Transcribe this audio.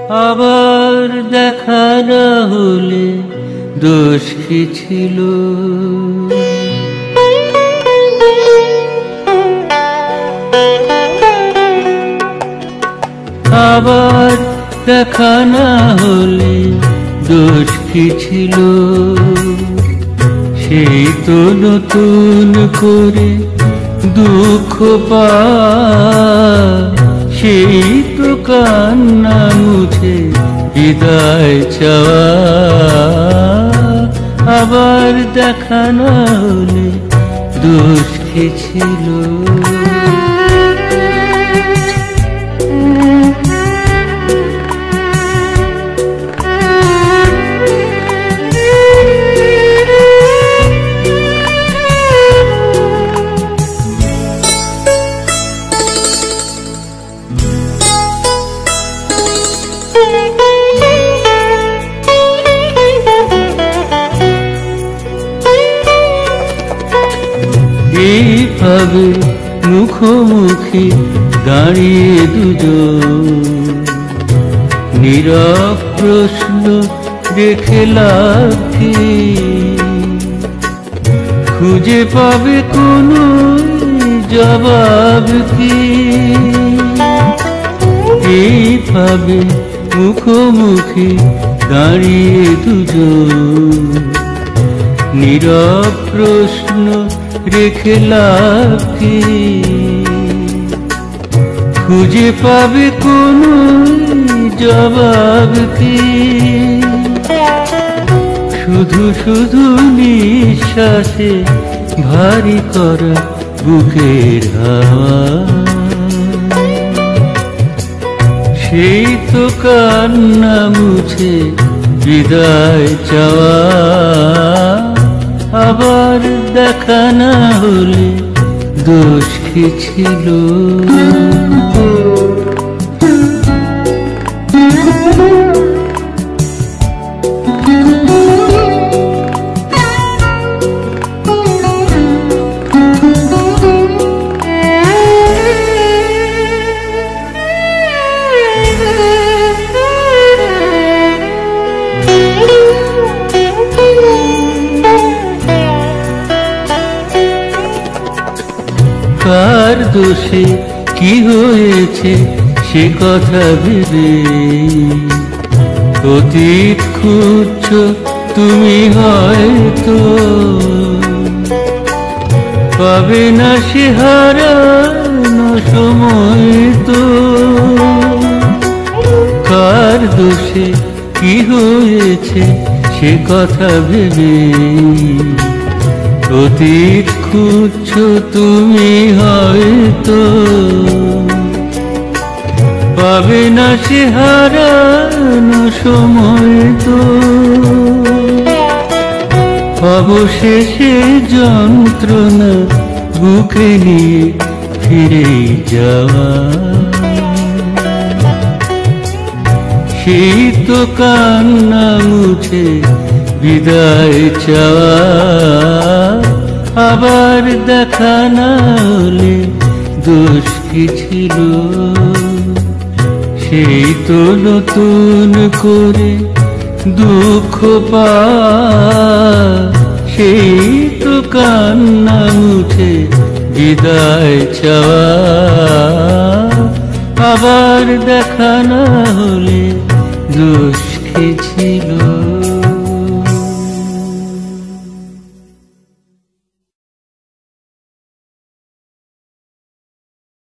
আবার দেখা না হলে দোষ কি ছিল? আবার দেখা না হলে দোষ কি ছিল? সেই তো নতুন করে দুঃখ পা, সেই তো কান্না মুছে বিদায় চাওয়া। আবার দেখা না হলে দোষ কি ছিল? এইভাবে মুখোমুখি দাঁড়িয়ে দুজন, নীরব প্রশ্ন রেখে লাভ কি? খুঁজে পাবে কোনো জবাব কি? এইভাবে মুখোমুখি দাঁড়িয়ে দুজন, নীরব প্রশ্ন রেখে লাভ কি? খুঁজে পাবে কোনো জবাব কি? শুধু শুধু নিঃশ্বাসে ভারী করা বুকের হাওয়া, সেই তো কান্না মুছে বিদায় চাওয়া। আবার দেখা না হলে দোষ কি ছিল? কার দোষে কি হয়েছে সে কথা ভেবে অতীত খুঁজছ তুমি, হয়তো পাবে না সে হারানো সময় তো। কার দোষে কি হয়েছে সে কথা ভেবে অতীত খুঁজছ তুমি, হয়তো পাবে না সে হারানো সময় তো। অবশেষে যন্ত্রণা বুকে নিয়ে ফিরে যাওয়া, সেই তো কান্না মুছে বিদায় চাওয়া। আবার দেখা না হলে দোষ কি ছিল? সেই তো নতুন করে দুঃখ পা, সেই তো কান্না মুছে বিদায় চাওয়া। আবার দেখা না হলে দোষ কি ছিল?